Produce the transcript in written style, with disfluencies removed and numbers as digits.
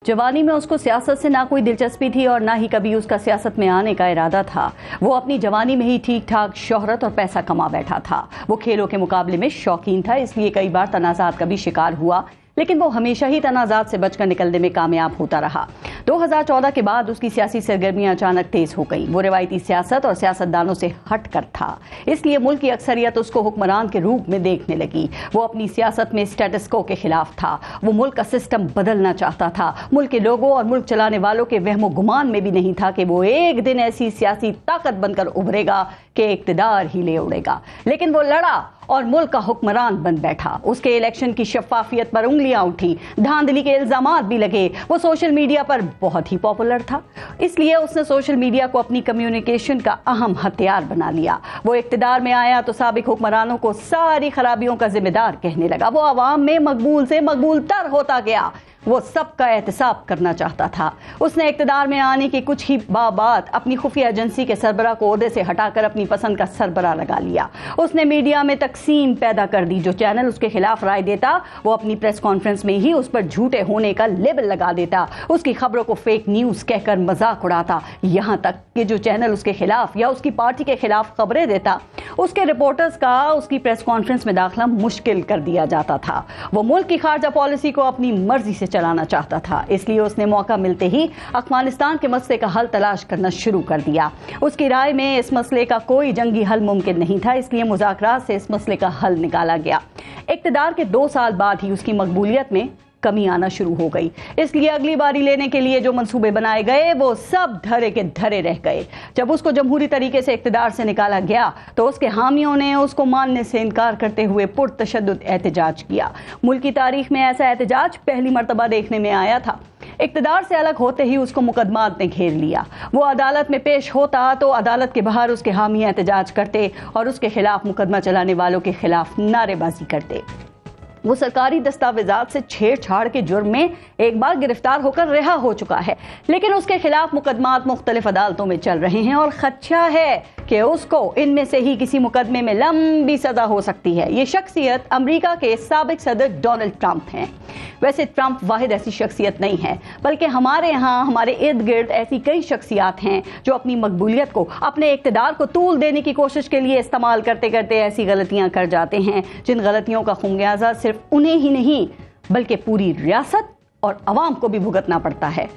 जवानी में उसको सियासत से ना कोई दिलचस्पी थी और ना ही कभी उसका सियासत में आने का इरादा था। वो अपनी जवानी में ही ठीक ठाक शोहरत और पैसा कमा बैठा था। वो खेलों के मुकाबले में शौकीन था, इसलिए कई बार तनाज़ात का भी शिकार हुआ, लेकिन वो हमेशा ही तनाज़ात से बचकर निकलने में कामयाब होता रहा। 2014 के बाद उसकी सियासी सरगर्मियां अचानक तेज हो गईं। वो रिवायती सियासत और सियासतदानों से हट कर था, इसलिए मुल्क की अक्सरियत उसको हुक्मरान के रूप में देखने लगी। वो अपनी सियासत में स्टेटस को के खिलाफ था। वो मुल्क का सिस्टम बदलना चाहता था। मुल्क के लोगों और मुल्क चलाने वालों के वहमो गुमान में भी नहीं था कि वो एक दिन ऐसी सियासी ताकत बनकर उभरेगा कि इक्तिदार ही ले उड़ेगा। लेकिन वो लड़ा और मुल्क का हुक्मरान बन बैठा। उसके इलेक्शन की शफाफियत पर उंगलियां उठी, धांधली के इल्जामात भी लगे। वो सोशल मीडिया पर बहुत ही पॉपुलर था, इसलिए उसने सोशल मीडिया को अपनी कम्युनिकेशन का अहम हथियार बना लिया। वो इक्तिदार में आया तो साबिक हुक्मरानों को सारी खराबियों का जिम्मेदार कहने लगा। वो आवाम में मकबूल से मकबूल तर होता गया। वो सबका एहतसाब करना चाहता था। उसने इक्तिदार में आने के कुछ ही बाद अपनी खुफिया एजेंसी के सरबराह को ओहदे से हटाकर अपनी पसंद का सरबराह लगा लिया। उसने मीडिया में तकसीम पैदा कर दी। जो चैनल उसके खिलाफ राय देता, वो अपनी प्रेस कॉन्फ्रेंस में ही उस पर झूठे होने का लेबल लगा देता। उसकी खबरों को फेक न्यूज कहकर मजाक उड़ाता। यहाँ तक कि जो चैनल उसके खिलाफ या उसकी पार्टी के खिलाफ खबरें देता, उसके रिपोर्टर्स का उसकी प्रेस कॉन्फ्रेंस में दाखिला मुश्किल कर दिया जाता था। वो मुल्क की खारजा पॉलिसी को अपनी मर्जी से चलाना चाहता था, इसलिए उसने मौका मिलते ही अफगानिस्तान के मसले का हल तलाश करना शुरू कर दिया। उसकी राय में इस मसले का कोई जंगी हल मुमकिन नहीं था, इसलिए मुज़ाकरात से इस मसले का हल निकाला गया। इक़्तिदार के 2 साल बाद ही उसकी मकबूलियत में कमी आना शुरू हो गई, इसलिए अगली बारी लेने के लिए जो मंसूबे बनाए गए वो सब धरे के धरे रह गए। जब उसको जमहूरी तरीके से इक़्तिदार से निकाला गया तो उसके हामियों ने उसको मानने से इनकार करते हुए पुरतशद्दुद एहतजाज किया। मुल्क की तारीख में ऐसा एहतजाज पहली मर्तबा देखने में आया था। इक़्तिदार से अलग होते ही उसको मुकदमात ने घेर लिया। वो अदालत में पेश होता तो अदालत के बाहर उसके हामी एहतजाज करते और उसके खिलाफ मुकदमा चलाने वालों के खिलाफ नारेबाजी करते। वो सरकारी दस्तावेजात से छेड़छाड़ के जुर्म में एक बार गिरफ्तार होकर रिहा हो चुका है, लेकिन उसके खिलाफ मुकदमात मुख्तलिफ अदालतों में चल रहे हैं और खदशा है कि उसको इनमें से ही किसी मुकदमे में लंबी सजा हो सकती है। ये शख्सियत अमेरिका के साबिक सदर डोनाल्ड ट्रंप हैं। वैसे ट्रंप वाहिद ऐसी शख्सियत नहीं है, बल्कि हमारे यहाँ हमारे इर्द गिर्द ऐसी कई शख्सियात हैं जो अपनी मकबूलियत को अपने इक़्तिदार को तूल देने की कोशिश के लिए इस्तेमाल करते करते ऐसी गलतियां कर जाते हैं जिन गलतियों का खुमियाजा सिर्फ उन्हें ही नहीं बल्कि पूरी रियासत और अवाम को भी भुगतना पड़ता है।